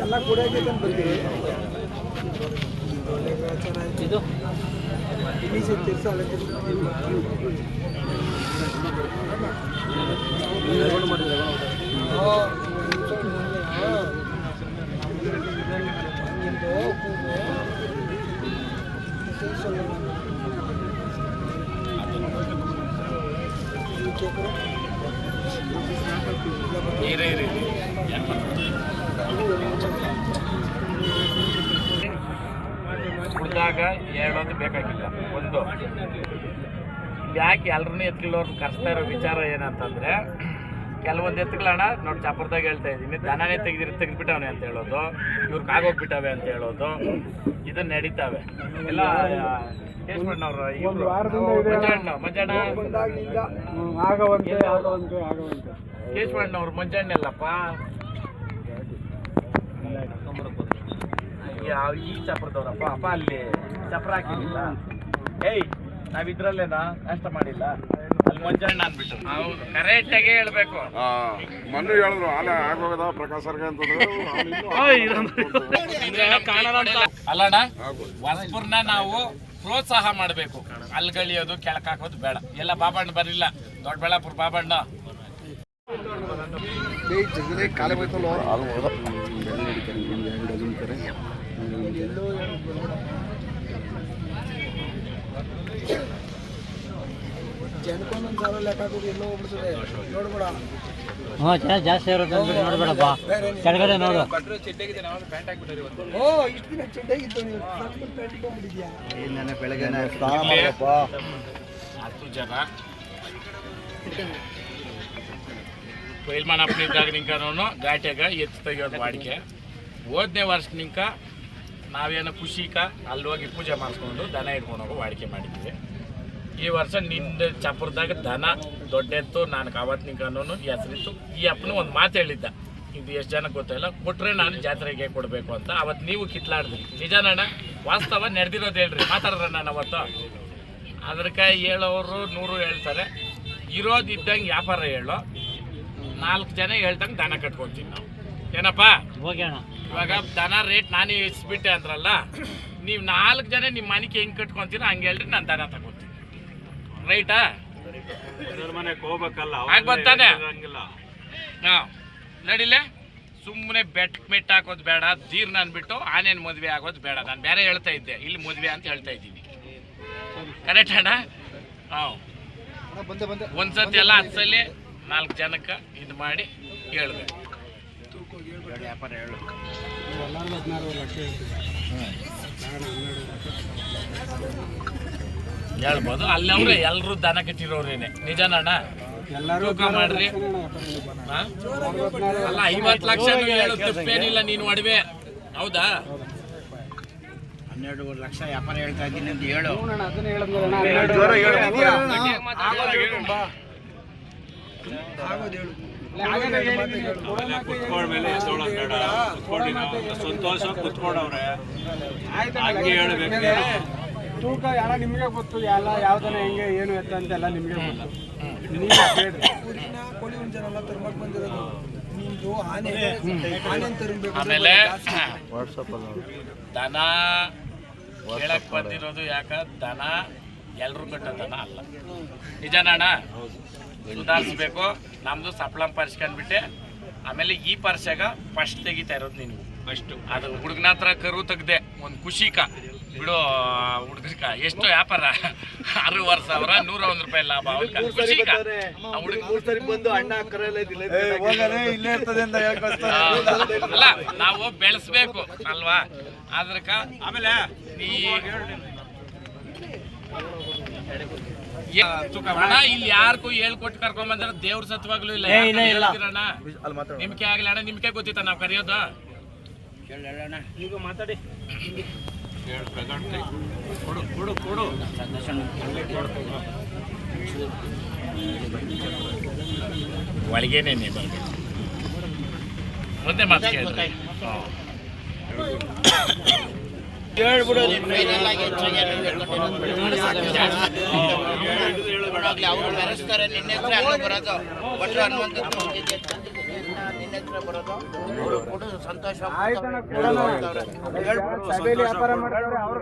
ಎಲ್ಲ ಕುಡಿಯೋಕೆ ಬರ್ತೀವಿ ಇದು ಕುಡ್ದಾಗ ಹೇಳೋದು ಬೇಕಾಗಿಲ್ಲ. ಒಂದು ಯಾಕೆ ಎಲ್ಲರನ್ನೂ ಎತ್ಕೊಳ್ಳೋರ್ನ ಕರೆಸ್ತಾ ಇರೋ ವಿಚಾರ ಏನಂತಂದರೆ, ಕೆಲವೊಂದು ಎತ್ತುಗಳಣ್ಣ ನೋಡಿ ಚಾಪುರದಾಗ ಹೇಳ್ತಾ ಇದ್ದೀನಿ, ದನನೇ ತೆಗೆದ್ಬಿಟ್ಟವನೆ ಅಂತ ಹೇಳೋದು, ಇವ್ರಿಗೆ ಆಗೋಗ್ಬಿಟ್ಟವೆ ಅಂತ ಹೇಳೋದು, ಇದನ್ನ ನಡೀತಾವೆ ಎಲ್ಲ. ಕೇಶವಣ್ಣವ್ರು ಇವರು ಕೇಶವಣ್ಣವ್ರು ಮಂಜಣ್ಣಲ್ಲಪ್ಪ ಈ ಚಪ್ರದವ್ರಪ್ಪ ಅಪ್ಪ ಅಲ್ಲಿ ಚಪ್ರ ಹಾಕಿಲ್ಲ. ಏಯ್ ನಾವಿದ್ರಲ್ಲೇನಾ ನಾಷ್ಟ ಮಾಡಿಲ್ಲ ಅಲ್ಲಿ ಮಂಜಣ್ಣ ಅನ್ಬಿಟ್ಟು ಹೌದು ಕರೆಕ್ಟಾಗಿ ಹೇಳ್ಬೇಕು. ಮೊನ್ನೆ ಹೇಳಿದ್ರು ಆಲೆ ಆಗೋಗದ ಪ್ರಕಾಶ್ ಸರ್ಗೆ ಅಲ್ಲಣ್ಣ. ಹೊಸಪುರ್ನ ನಾವು ಪ್ರೋತ್ಸಾಹ ಮಾಡಬೇಕು. ಅಲ್ಗಳಿಯೋದು ಕೆಳಕ್ ಹಾಕೋದು ಬೇಡ. ಎಲ್ಲ ಬಾಬಣ್ಣ ಬರಲಿಲ್ಲ, ದೊಡ್ಡಬಳ್ಳಾಪುರ ಬಾಬಣ್ಣ ಕಾಲೇ ಹೋಯ್ತಲ್ಲ ಜನಕೊಂದೊಂದು ಸಾವಿರ ಲೆಕ್ಕ ಹಾಕೋದು ಎಲ್ಲೋ ಹೋಗ್ಬಿಡ್ತದೆ ನೋಡ್ಬೇಡ. ಜಾಸ್ತಿ ಇರುತ್ತೆ ನೋಡ್ಬೇಡಪ್ಪ, ಕೆಳಗಡೆ ನೋಡು. ಓ ಇಷ್ಟು ದಿನ ಚೆಡ್ಡಾಗಿತ್ತು, ನೀವು ಪ್ಯಾಂಟ್ ಇಟ್ಕೊಂಡ್ಬಿಟ್ಟಿದ್ಯಾ? ಬೆಳಗ್ಗೆ 10 ಜನ ಪೈಲ್ಮಾನಪ್ಪ ಇದ್ದಾಗ ನಿಂಕನೂ ಘಾಟ್ಯಾಗ ಎತ್ತು ತೆಗಿಯೋದು ವಾಡಿಕೆ. 5ನೇ ವರ್ಷ ನಿಂಕ ನಾವೇನೋ ಖುಷಿಕ ಅಲ್ಲಿ ಹೋಗಿ ಪೂಜೆ ಮಾಡಿಸ್ಕೊಂಡು ದನ ಇಟ್ಕೊಂಡು ಹೋಗೋ ವಾಡಿಕೆ ಮಾಡಿದ್ವಿ. ಈ ವರ್ಷ ನಿಂದ ಚಾಪುರದಾಗ ದನ ದೊಡ್ಡ ಎತ್ತು ನನಗೆ ಅವತ್ತು ನಿಂಕನೂ ಹೆಸರಿತ್ತು. ಈ ಅಪ್ಪನೂ ಒಂದು ಮಾತು ಹೇಳಿದ್ದ, ಇದು ಎಷ್ಟು ಜನಕ್ಕೆ ಗೊತ್ತಿಲ್ಲ, ಕೊಟ್ಟರೆ ನಾನು ಜಾತ್ರೆಗೆ ಕೊಡಬೇಕು ಅಂತ. ಅವತ್ತು ನೀವು ಕಿತ್ಲಾಡಿದ್ರಿ. ನಿಜಾನಣ್ಣ, ವಾಸ್ತವ ನಡೆದಿರೋದು ಹೇಳ್ರಿ, ಮಾತಾಡ್ರ ನಾನು ಅವತ್ತು. ಅದಕ್ಕೆ ಹೇಳೋರು 100 ಹೇಳ್ತಾರೆ, ಇರೋದು ಇದ್ದಂಗೆ ವ್ಯಾಪಾರ ಹೇಳೋ. 4 ಜನ ಹೇಳ್ದಂಗೆ ದನ ಕಟ್ಕೊಳ್ತೀವಿ ನಾವು. ಏನಪ್ಪ ಇವಾಗ ದನ ರೇಟ್ ನಾನೇ ಇಸ್ಬಿಟ್ಟೆ ಅಂದ್ರಲ್ಲ, ನೀವು 4 ಜನ ನಿಮ್ಮ ಮನೆಗೆ ಹೆಂಗೆ ಕಟ್ಕೊತೀರೋ ಹಂಗೆ ಹೇಳ್ರಿ, ನಾನು ದನ ತಗೋತೀನಿ. ರೈಟಾ? ಆಗ್ಬರ್ತಾನೆ ಹಾಂ ನಡಿಲೆ. ಸುಮ್ಮನೆ ಮೆಟ್ಟು ಹಾಕೋದು ಬೇಡ, ದೀರ್ನ ಅಂದ್ಬಿಟ್ಟು ಆನೇನು ಮದುವೆ ಆಗೋದು ಬೇಡ. ನಾನು ಬೇರೆ ಹೇಳ್ತಾ ಇದ್ದೆ, ಇಲ್ಲಿ ಮದುವೆ ಅಂತ ಹೇಳ್ತಾ ಇದ್ದೀನಿ. ಕರೆಕ್ಟ್ ಅಣ್ಣ? ಹಾಂ, ಒಂದ್ಸತಿ ಎಲ್ಲ 10 ಸಲ 4 ಜನಕ್ಕೆ ಇದು ಮಾಡಿ ಹೇಳ್ಬೇಕು. ವ್ಯಾಪಾರ ಹೇಳು. ಹೇಳ್ಬೋದು. ಅಲ್ಲವ್ರೆ ಎಲ್ಲರೂ ದನ ಕಟ್ಟಿರೋರೇನೆ. ನಿಜನಣ್ಣ? ತೂಕ ಮಾಡ್ರಿ. ಅಲ್ಲ 50 ಲಕ್ಷ ಹೇಳು, ತಪ್ಪೇನಿಲ್ಲ. ನೀನು ಒಡವೆ ಹೌದಾ? 12 ಲಕ್ಷ ವ್ಯಾಪಾರ ಹೇಳ್ತಾ ಇದ್ದೀನಿ ಅಂತ ಹೇಳು. ಸಂತೋಷ ಕುತ್ಕೊಂಡವ್ರೆ ತೂಕ ಎಲ್ಲ ನಿಮಗೆ ಗೊತ್ತು, ಎಲ್ಲ ಯಾವ್ದನ ಹೆಂಗೆ ಏನು ಎತ್ತ ಅಂತೆಲ್ಲ ನಿಮಗೆ ಗೊತ್ತು. ಆಮೇಲೆ ದನ ಹೇಳಕ್ ಬಂದಿರೋದು ಯಾಕ, ದನ ಎಲ್ರು ಕಟ್ಟೋ ದನ ಅಲ್ಲ. ನಿಜನಣ್ಣ? ಸುಧಾರಿಸ್ಬೇಕು. ನಮ್ದು ಸಪ್ಲಂ ಪರ್ಸ್ಕೊಂಡ್ಬಿಟ್ಟೆ. ಆಮೇಲೆ ಈ ಪರ್ಸ್ಯಾಗ ಫಸ್ಟ್ ತೆಗಿತಾ ಇರೋದು ನೀನು ಫಸ್ಟು. ಅದು ಹುಡುಗನ ಹತ್ರ ಕರು ತೆಗ್ದೆ, ಒಂದು ಖುಷಿಕ ಬಿಡು. ಹುಡುಗಕ ಎಷ್ಟು ವ್ಯಾಪಾರ, 60,000 101 ರೂಪಾಯಿ ಲಾಭ. ಅಲ್ಲ, ನಾವು ಬೆಳೆಸ್ಬೇಕು ಅಲ್ವಾ? ಅದ್ರಕ ಆಮೇಲೆ ಇಲ್ಲಿ ಯಾರಿಗೂ ಹೇಳ್ಕೊಟ್ಟು ಕರ್ಕೊಂಡ್ ದೇವ್ರ ಸತ್ವಾಗ್ಲೂ ಇಲ್ಲ. ನಿಮ್ಗೆ ಆಗ್ಲಿ ಅಣ್ಣ, ನಿಮ್ಗೆ ಗೊತ್ತಿತ್ತ ನಾವು ಕರೆಯೋದು. ಈಗ ಮಾತಾಡಿ ಕೊಡು ಕೊಡು ಕೊಡು. ಒಳಗೇನೆ ಒಂದೇ ಮಾತು ಕೇಳಿದ್ರೆ ಹೇಳ್ಬಿಡು ನೀನು ಫೈನಲ್ ಆಗಿ ಹೆಚ್ಚಾಗಿ ಅವರು ಮೆರೆಸ್ತಾರೆ. ನಿನ್ನ ಹತ್ರ ಅಲ್ಲ ಬರೋದು, ಭಟ್ರು ಹನುಮಂತದ್ದು ನಿನ್ನ ಹತ್ರ ಬರೋದು. ಅವರು ಕೊಡು ಸಂತೋಷ. ಸಭೆಯಲ್ಲಿ ವ್ಯಾಪಾರ ಮಾಡ್ತಾರೆ ಅವ್ರ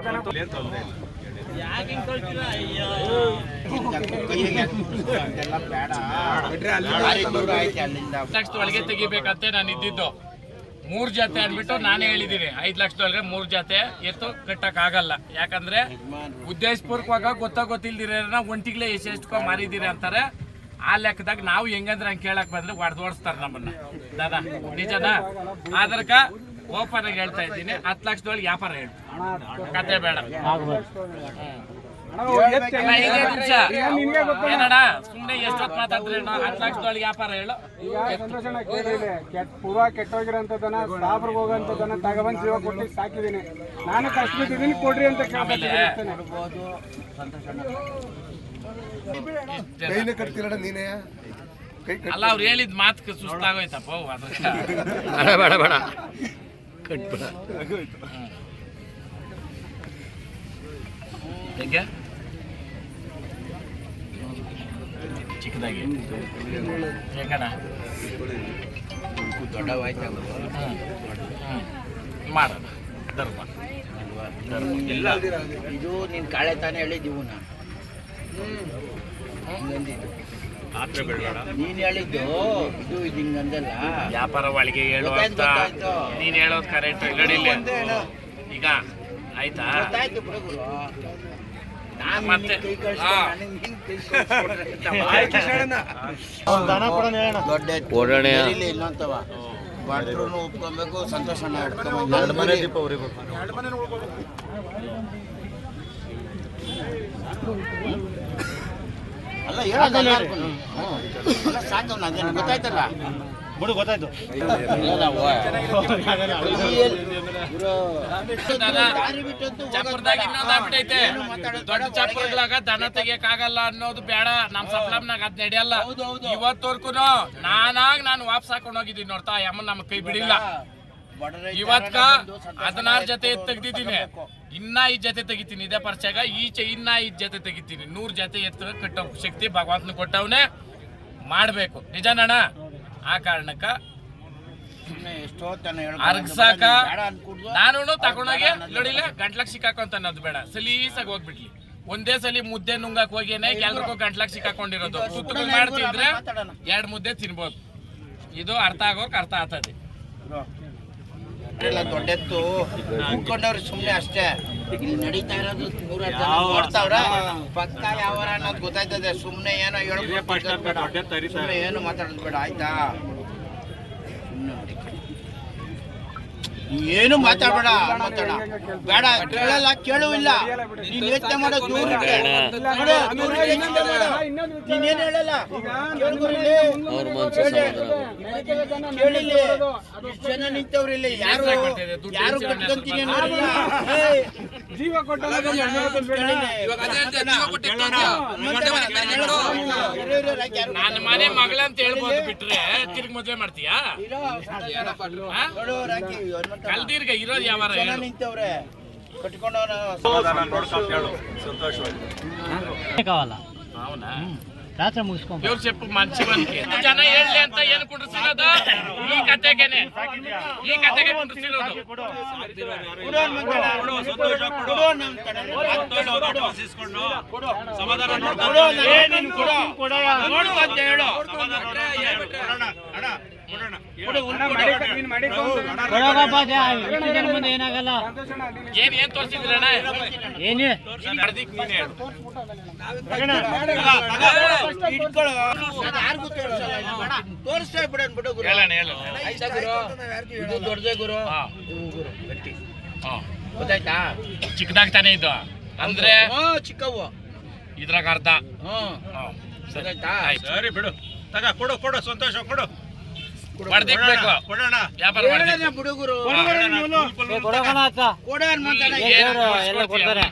ಒಳಗೆ ತೆಗಿಬೇಕಂತೆ ನಾನು ಇದ್ದಿದ್ದು. 3 ಜೊತೆ ಅಂದ್ಬಿಟ್ಟು ನಾನೇ ಹೇಳಿದ್ದೀನಿ 5 ಲಕ್ಷದೊಳಗೆ 3 ಜೊತೆ ಎತ್ತು ಕಟ್ಟಕ್ ಆಗಲ್ಲ. ಯಾಕಂದ್ರೆ ಉದ್ದೇಶಪೂರ್ವಕವಾಗ ಗೊತ್ತಿಲ್ದಿರ ಒಂಟಿಗ್ಲೇ ಎಷ್ಟು ಮಾರಿದಿರಿ ಅಂತಾರೆ. ಆ ಲೆಕ್ಕದಾಗ ನಾವು ಹೆಂಗಂದ್ರೆ ಹಂಗೆ ಕೇಳಕ್ ಬಂದ್ರೆ ಹೊಡೆದೋಡಿಸ್ತಾರೆ ನಮ್ಮನ್ನ. ದಾದಾ ನಿಜನಾ? ಆದ್ರಕ ಓಪನ್ ಆಗಿ ಹೇಳ್ತಾ ಇದ್ದೀನಿ, 10 ಲಕ್ಷದೊಳಗೆ ವ್ಯಾಪಾರ ಹೇಳಿ, ಕತೆ ಬೇಡ. ಏನಣ್ಣ ಸುಮ್ಮನೆ ಎಷ್ಟೊತ್ತು ಮಾತಾಡಿದ್ರೆ 10 ಲಕ್ಷದೊಳಗೆ ವ್ಯಾಪಾರ ಹೇಳು. ಈಗ ಸಂತೋಷಣ ಕೇಳಿದೆ, ಪೂರ್ವ ಕೆಟ್ಟೋಗಿರೋಂಥದ್ದನ್ನ ಸಾಬ್ರಿಗೆ ಹೋಗೋಂಥದ್ದನ್ನ ತಗೊಬಂದು ಜೀವ ಕೊಟ್ಟು ಸಾಕಿದ್ದೀನಿ. ನಾನು ಕಷ್ಟ ಬಿಟ್ಟಿದ್ದೀನಿ, ಕೊಡ್ರಿ ಅಂತ ಕಟ್ತೀರಣ್ಣ ನೀನೇ. ಅಲ್ಲ ಅವ್ರು ಹೇಳಿದ ಮಾತು ಸುಸ್ತಾಗೋಯ್ತಪ್ಪ. ಬೇಡ ಬೇಡ ಕಟ್ಬೇಡ. ಹೇಗೆ ಚಿಕ್ಕದಾಗಿ ಹೆಂಗಣ ದೊಡ್ಡವಾಯ್ತು ಮಾಡೋಣ ಧರ್ಮ ಇಲ್ಲ. ಇದು ನೀನು ಕಾಳೆ ತಾನೇ ಹೇಳಿದ್ದೀವು ನಾನು. ನೀನ್ ಹೇಳಿದ್ದು ಇದು ಹಿಂಗಂದಲ್ಲ. ವ್ಯಾಪಾರ ಒಳಗೆ ಹೇಳು ಅಂತ ನೀನ್ ಹೇಳೋದು ಕರೆಕ್ಟ್. ಗಡಿಲ್ಲ ಈಗ ಆಯ್ತಾ? ಮತ್ತೆ ದೊಡ್ಡ ಇನ್ನೊಂತವ ಭಟ್ರು ಒಪ್ಕೊಬೇಕು, ಸಂತೋಷನ ಅಲ್ಲ ಹೇಳೋದಲ್ಲ ಸಾಕವ್ನ ಅದೇನು ಗೊತ್ತಾಯ್ತಲ್ಲ. ಬಿಡು ಗೊತ್ತಾಯ್ತು. ಚಾಪುರದಾಗ ಇನ್ನೊಂದಾಗ್ಬಿಟ್ಟೈತೆ, ದೊಡ್ಡ ಚಾಪುರಗಳಾಗ ದನ ತೆಗಿಯಕ್ ಆಗಲ್ಲ ಅನ್ನೋದು ಬೇಡ. ನಮ್ ಸಪ್ಲಮ್ನಾಗ ಅದ್ ನಡೆಯಲ್ಲ. ಇವತ್ತವರ್ಗು ನಾನು ವಾಪಸ್ ಹಾಕೊಂಡ್ ಹೋಗಿದ್ದೀನಿ ನೋಡ್ತಾ. ಅಮ್ಮ ನಮ್ ಕೈ ಬಿಡಿಲ್ಲ. ಇವತ್ಕ 16 ಜೊತೆ ತೆಗ್ದಿದ್ದೀನಿ, ಇನ್ನ 5 ಜೊತೆ ತೆಗಿತೀನಿ. ಇದೇ ಪರಿಚಯ ಈಚೆ ಇನ್ನ 5 ಜೊತೆ ತೆಗಿತೀನಿ. 100 ಜೊತೆ ಎತ್ತು ಕಟ್ಟೋ ಶಕ್ತಿ ಭಗವಂತನ ಕೊಟ್ಟವನೇ, ಮಾಡ್ಬೇಕು. ನಿಜನಣ್ಣ? ಆ ಕಾರಣಕ್ಕ ಅರ್ಗ್ಸಾಕ ನಾನು ತಗೊಂಡೋಗಿ ನೋಡಿಲ್ಲ ಗಂಟ್ಲಕ್ ಸಿಕ್ಕಾಕೊಂತ ಅನ್ನೋದು ಬೇಡ. ಸಲೀಸಾಗಿ ಹೋಗ್ಬಿಡ್ಲಿ. ಒಂದೇ ಸಲಿ ಮುದ್ದೆ ನುಂಗಕ್ ಹೋಗೇನೆ ಎಲ್ರಿಗೂ ಗಂಟ್ಲಕ್ ಸಿಕ್ಕಾಕೊಂಡಿರೋದು. ಸುತ್ತ ಮಾಡ್ತಿದ್ರೆ 2 ಮುದ್ದೆ ತಿನ್ಬೋದು. ಇದು ಅರ್ಥ ಆಗೋಕ್ ಅರ್ಥ ಆಗ್ತದೆ. ದೊಡ್ಡೆತ್ತು ಕೂತ್ಕೊಂಡವ್ರು ಸುಮ್ಮನೆ ಅಷ್ಟೇ. ಇಲ್ಲಿ ನಡೀತಾ ಇರೋದು 100 ಜನ ನೋಡ್ತಾವ್ರ, ಪಕ್ಕ ಯಾವ ಅನ್ನೋದು ಗೊತ್ತಾಯ್ತದೆ. ಸುಮ್ಮನೆ ಏನೋ ಸುಮ್ಮನೆ ಏನು ಮಾತಾಡೋದು ಬೇಡ ಆಯ್ತಾ? ಏನು ಮಾತಾಡಬೇಡ, ಮಾತಾಡ ಬೇಡ. ಕೇಳಲ್ಲ, ಕೇಳುವಿಲ್ಲ. ನೀನ್ ಯೋಚನೆ ಮಾಡೋದು ದೂರ ನೀನೇನು ಹೇಳಲ್ಲ. ಕೇಳಿಲ್ಲ, ಜನ ನಿಂತವ್ರಿಲ್ಲ. ಯಾರು ಯಾರು ಕಟ್ಕೊಂತೀನಿ ಜೀವ ಕೊಟ್ಟ ನನ್ನ ಮನೆ ಮಗಳಂತ ಹೇಳ್ಬೋದು ಬಿಟ್ರೆ ತಿರ್ಗಿ ಮದ್ವೆ ಮಾಡ್ತೀಯಾ? ಕಲ್ದೀರ್ಗ ಇರೋದು ಯಾವಾರ ನಿಂತವ್ರೆ ಕಟ್ಕೊಂಡವನ ಕಾವಲ್ಲ ಅವನಾ ರಾತ್ರಿ ಮುಗಿಸ್ಕೊಂಡು ಇವ್ರು చెప్పు ಮಂಚಿ ಬಂದಿಗೆ ಜನ ಹೇಳಲಿ ಅಂತ ಏನು ಕುಂಡ್ರಿಸಿರೋದು? ಈ ಕತೆಗೆನೆ ಕುಂಡ್ರಿಸಿರೋದು. ಮುಂದೆ ಏನಾಗಲ್ಲ. ಏನ್ ತೋರಿಸಿದ್ರಣ್ಣ? ಏನೇ ತೋರಿಸ್ತಾ ಬಿಡೋಣ ಬಿಡು ಗುರು. ಇದು ದೊಡ್ಡದೇ ಗುರು. ಗಟ್ಟಿ ಗೊತ್ತಾಯ್ತಾ? ಚಿಕ್ಕದಾಗ್ತಾನೆ ಇದು ಅಂದ್ರೆ ಚಿಕ್ಕವು ಇದ್ರಾಗ ಅರ್ಧ. ಗೊತ್ತಾಯ್ತಾ? ಸರಿ ಬಿಡು, ತಗ ಕೊಡು ಕೊಡು ಸಂತೋಷ ಕೊಡು ಹೊಡೆದಿಕ್ಬೇಕು ಕೊಡೋಣ. ವ್ಯಾಪಾರ ಮಾಡಿ ಬಿಡುಗುರು ಎಲ್ಲ ಕೊಡ್ತಾರೆ.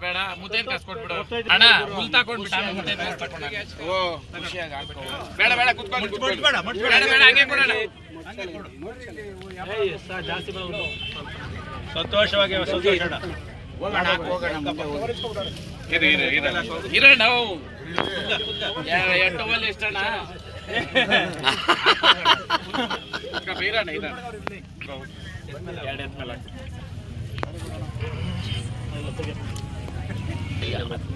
ಬೇಡ ಮುದ್ದೆ ಕಸ್ಕೊಟ್ಬಿಡು ಅಣ್ಣ. ಹುಲ್ ತಕೊಂಡ್ಬಿಟ್ಟು ಮುದ್ದೆ ಬೇಡ ಬೇಡ ಕುತ್ಕೊಂಡು ಮುಟ್ಬೇಡ, ಮುಟ್ಬೇಡ. ಬೇಡ ಬೇಡ ಹಂಗೆ ಕೊಡೋಣ. ಸಂತೋಷವಾಗಿ ಸಂತೋಷ ಹೋಗೋಣ ಮುಂದೆ ಹೋಗಿ. ಇರೋಣ ನಾವು ಎಟ್ಟವಲ್ಲಿ ಎಷ್ಟಣ್ಣ ಇರೋಣ ಎರಡು ಎತ್ಮೇಲೆ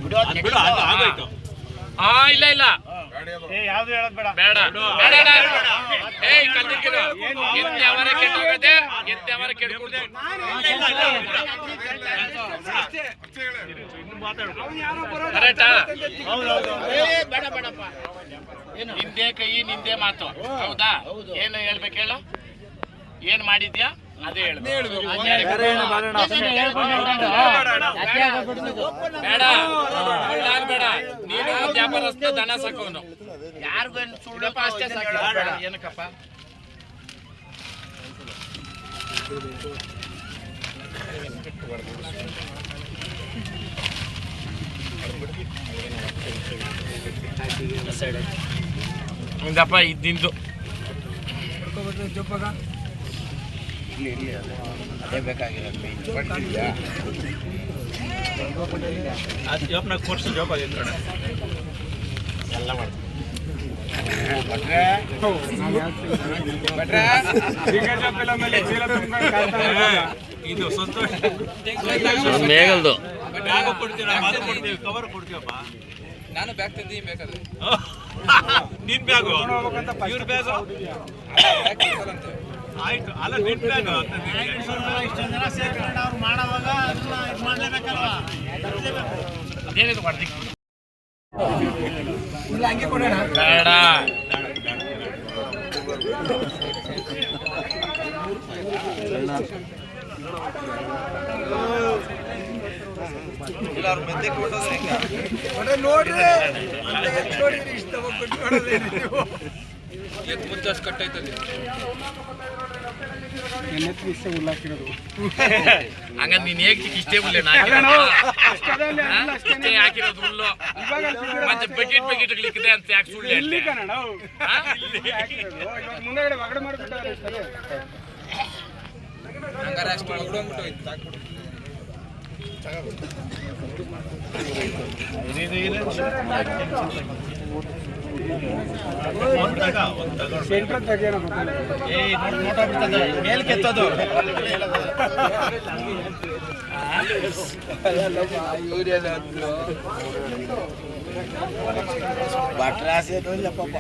ಬಿಡು, ಅದ್ ಬಿಡು ಅದು ಆಗೋಯ್ತು. ಇಲ್ಲ ಇಲ್ಲ ಯಾವ್ದು ಹೇಳೋದ್ ಬೇಡ. ಬೇಡ ಬೇಡ ಏಯ್ ಕತ್ತಿಕ್ಕಿರು ಎತ್ತವರ ಕೆಟ್ಟೋಗದೆ ಎತ್ತವರ ಕೆಡ್ಕೊಡ್ತು ಕರೆಕ್ಟಾ ಬೇಡ ಬೇಡಪ್ಪ. ಏನು ನಿಂದೆ ಕೈ ನಿಂದೆ ಮಾತು ಹೌದಾ ಏನು ಹೇಳ್ಬೇಕು ಹೇಳು ಏನ್ ಮಾಡಿದ್ಯಾ ಅದೇ ಹೇಳು ಬೇಡ ನೀನು ವ್ಯಾಪಾರಸ್ಥ ದನ ಸಾಕೋನು ಯಾರಿಗೂ ಸುಳ್ಳಪ್ಪ ಅಷ್ಟೇ ಬೇಡ ಏನಕ್ಕಪ್ಪ ಒಂದಪ್ಪ ಇದ್ದಿಂದು ಅದೇ ಬೇಕಾಗಿರೋದು main. ಅದು ಜೋಪ್ನಾಗ ಕೊಡ್ಸು ಜೋಪಾಗಿ ಇಟ್ಕೊಣ. ಎಲ್ಲ ಮಾಡ್ತೀನಿ ಇದು ಸಂತೋಷ ಮೇಗಲ್ದು ಬ್ಯಾಗ್ ಕೊಡ್ತೀರಾ ಅದು ಕೊಡ್ತೀವಿ ಕವರ್ ಕೊಡ್ತೀವಪ್ಪ. ನಾನು ಬ್ಯಾಗ್ ತಂದಿ ಬೇಕಾದ್ರೆ ನಿನ್ ಬ್ಯಾಗು ಇವ್ರ ಬ್ಯಾಗು ಆಯ್ತು ಅಲ್ಲ ನಿನ್ ಬ್ಯಾಗು ಅದೇನಿದು ಮಾಡ್ದಿ ಬೇಡ ಹಂಗ ನೀನ್ ಹೇಗ್ ಇಷ್ಟೇ ಹುಲ್ಲೆ ಇಷ್ಟೇ ಹಾಕಿರೋದು ಹುಲ್ಲು ಮತ್ತೆ ಬಕೆಟ್ ಲಿಕ್ಕಿದೆ ಅಂತ ಯಾಕೆ ಸುಳ್ಳು ಹೇಳ್ದೆ? ಮುಂದಗಡೆ ಒಗಡೆ ಮಾಡ್ಬಿಟ್ಟಾರೆ ಸರಿ. ಹಂಗಾರೆ ಅಷ್ಟು ಒಗಡೋಗ್ಬಿಟ್ಟು ಸೆಂಟ್ರ್ ತೆಗೆಯೋಣ ಮೇಲ್ ಕೆತ್ತೋದು ಭಟ್ರಾಸೇನೂ ಇಲ್ಲ ಪಾಪ.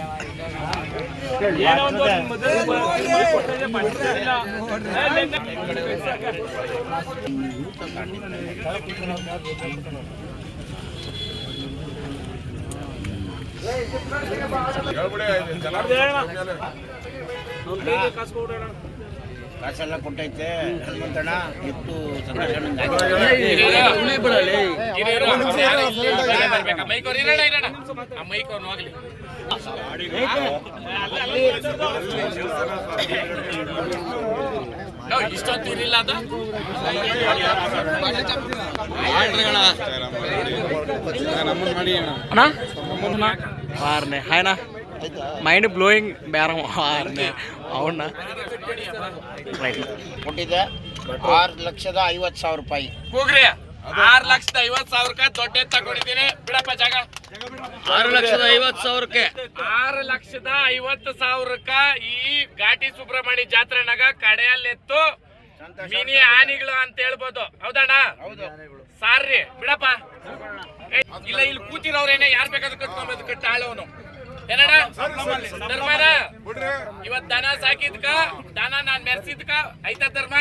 ಕಾಸೆಲ್ಲ ಕೊಟ್ಟೈತೆ ಹನುಮಂತಣ್ಣ ಎತ್ತು ಮೈಕೋನ್ ಹೋಗ್ಲಿ ಇಷ್ಟೊತ್ತು ಇರಲಿಲ್ಲ ಅದು వారిని ఆయన మైండ్ బ్లోయింగ్ బేరం వారిని అవునా రైట్ ಕೊಟ್ಟಿದ್ದೆ 6,50,000 ರೂಪಾಯಿ. ಹೋಗ್ರಿ 6,50,000 ದೊಡ್ಡ ತಗೊಂಡಿದ್ದೀನಿ ಬಿಡಪ್ಪ ಜಾಗ 6,50,000 6,50,000 ಈ ಘಾಟಿ ಸುಬ್ರಹ್ಮಣ್ಯ ಜಾತ್ರೆನಾಗ ಕಡೆಯಲ್ಲೆತ್ತು ಮಿನಿ ಆನಿಗಳು ಅಂತ ಹೇಳ್ಬೋದು ಹೌದಣ್ಣ ಸಾರ್ರಿ ಬಿಡಪ್ಪ ಇಲ್ಲ ಇಲ್ಲಿ ಕೂತಿರೋರೇನೆ ಯಾರು ಬೇಕಾದ್ರೂ ಕಟ್ಕೊಂಬೋದು ಕಟ್ಟಾಳವನು ಏನಣ್ಣ ಧರ್ಮನ ಇವತ್ ದನ ಸಾಕಿದ್ಕ ದನ ನಾನ್ ಮೆರ್ಸಿದ್ಕ ಐತಾ ಧರ್ಮ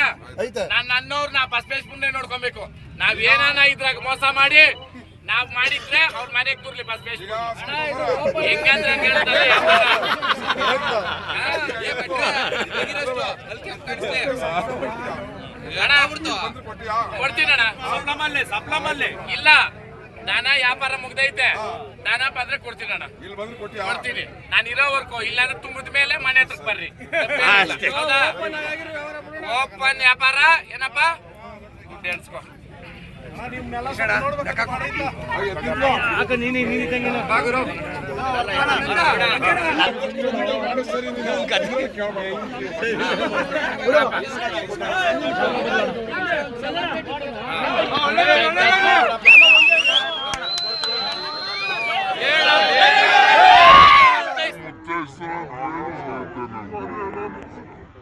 ನಾನ್ ನನ್ನವ್ರ ನಾ ಬಸ್ಪೇಶ್ ಮುಂದೆ ನೋಡ್ಕೊಬೇಕು ನಾವ್ ಏನಾನ ಇದ್ರಾಗ ಮೋಸ ಮಾಡಿ ನಾವ್ ಮಾಡಿದ್ರೆ ಅವ್ರ ಮನೆಗ್ ಕೂರ್ಲಿ ಬಸ್ಪೇಶ್ ಹೆಂಗಂದ್ರೆ ಹಂಗ ಹೇಳ್ತಾರೆ ಕೊಡ್ತೀನಣ್ಣ ಸಪ್ಲಮಲ್ಲಿ ಇಲ್ಲ ದನ ವ್ಯಾಪಾರ ಮುಗ್ದೈತೆ ದನ ಬಂದ್ರೆ ಕೊಡ್ತೀನಣ್ಣ ಕೊಡ್ತೀನಿ ನಾನು ಇರೋವರ್ಗು ಇಲ್ಲಾಂದ್ರೆ ತುಂಬಿದ ಮೇಲೆ ಮನೆ ಹತ್ರಕ್ ಬರ್ರಿ ಓಪನ್ ವ್ಯಾಪಾರ ಏನಪ್ಪ ದುಡ್ಡು ಎಣ್ಸ್ಕೊ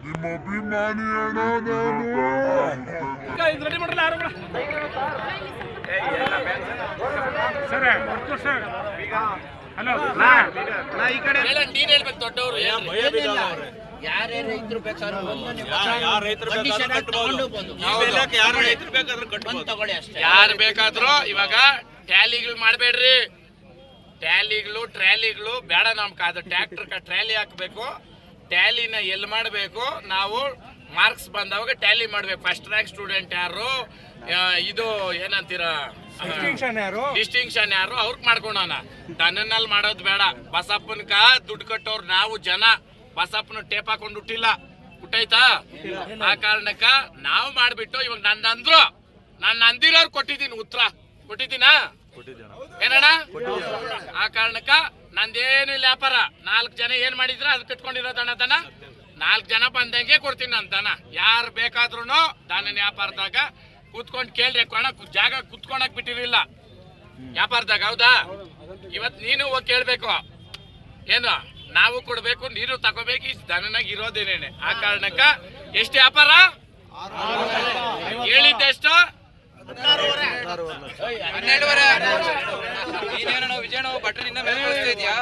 ನಿಮ್ಮ ಅಭಿಮಾನಿಯಣ ನೀನ್ ಹೇಳ್ಬೇಕು ದೊಡ್ಡವರು ಯಾರೇ ರೈತರು ಬೇಕಾದ್ರೂ ಬಂದು ನೀವು ಯಾರ ರೈತರು condition ಆಗಿ ತಗೊಂಡು ಹೋಗ್ಬೋದು. ಯಾರು ರೈತರು ಬೇಕಾದ್ರೆ ಬಂದು ಕಟ್ಬೋದು. ತಗೊಳ್ಳಿ ಅಷ್ಟೇ. ಯಾರು ಬೇಕಾದ್ರೂ ಇವಾಗ ಟ್ಯಾಲಿಗಳು ಮಾಡಬೇಡ್ರಿ. ಟ್ರ್ಯಾಲಿಗಳು ಬೇಡ ನಮ್ಗೆ. ಅದು ಟ್ರ್ಯಾಕ್ಟರ್ ಟ್ರ್ಯಾಲಿ ಹಾಕಬೇಕು. ಟ್ಯಾಲಿನ ಎಲ್ಲಿ ಮಾಡಬೇಕು ನಾವು ಮಾರ್ಕ್ಸ್ ಬಂದವಾಗ ಟ್ಯಾಲಿ ಮಾಡ್ಬೇಕು. ಫಸ್ಟ್ ರ್ಯಾಂಕ್ ಸ್ಟೂಡೆಂಟ್ ಯಾರು, ಇದು ಏನಂತೀರ ಡಿಸ್ಟಿಂಕ್ಷನ್ ಯಾರು ಅವ್ರಿಗೆ ಮಾಡ್ಕೊಳೋಣ. ತನ್ನಲ್ಲಿ ಮಾಡೋದು ಬೇಡ. ಬಸಪ್ಪನ್ಕ ದುಡ್ಡು ಕಟ್ಟೋರು ನಾವು ಜನ. ಬಸಪ್ಪನ ಟೇಪ್ ಹಾಕೊಂಡು ಹುಟ್ಟಿಲ್ಲ, ಹುಟ್ಟೈತಾ? ಆ ಕಾರಣಕ್ಕ ನಾವು ಮಾಡ್ಬಿಟ್ಟು ಇವಾಗ ನಾನು ಅಂದಿರೋರು ಕೊಟ್ಟಿದ್ದೀನಿ. ಉತ್ತರ ಕೊಟ್ಟಿದ್ದೀನಾ ಏನಣ್ಣ? ಆ ಕಾರಣಕ್ಕ ನಂದೇನು ಇಲ್ಲ ವ್ಯಾಪಾರ. 4 ಜನ ಏನ್ ಮಾಡಿದ್ರ ಅದು ಕಟ್ಕೊಂಡಿರೋದಣ್ಣ ದನ. 4 ಜನ ಬಂದಂಗೆ ಕೊಡ್ತೀನಿ ನಾನು ದನ. ಯಾರು ಬೇಕಾದ್ರೂ ದನ ವ್ಯಾಪಾರದಾಗ ಕೂತ್ಕೊಂಡು ಕೇಳ್ರಿ. ಜಾಗ ಕುತ್ಕೊಳಕ್ ಬಿಟ್ಟಿರಲಿಲ್ಲ ವ್ಯಾಪಾರದಾಗ, ಹೌದಾ? ಇವತ್ ನೀನು ಹೋಗಿ ಕೇಳ್ಬೇಕು. ಏನು ನಾವು ಕೊಡ್ಬೇಕು, ನೀನು ತಗೋಬೇಕು. ಈ ದನನಾಗ ಇರೋದೇನೇನೆ. ಆ ಕಾರಣಕ್ಕ ಎಷ್ಟು ವ್ಯಾಪಾರ ಹೇಳಿದ್ದೆಷ್ಟು? 12:30. ನೀನೇನೋ ವಿಜಯಣ್ಣ ಭಟ್ರಿಂದ ಮೇಲೆ ಕಳಿಸ್ತಾ ಇದೀಯಾ?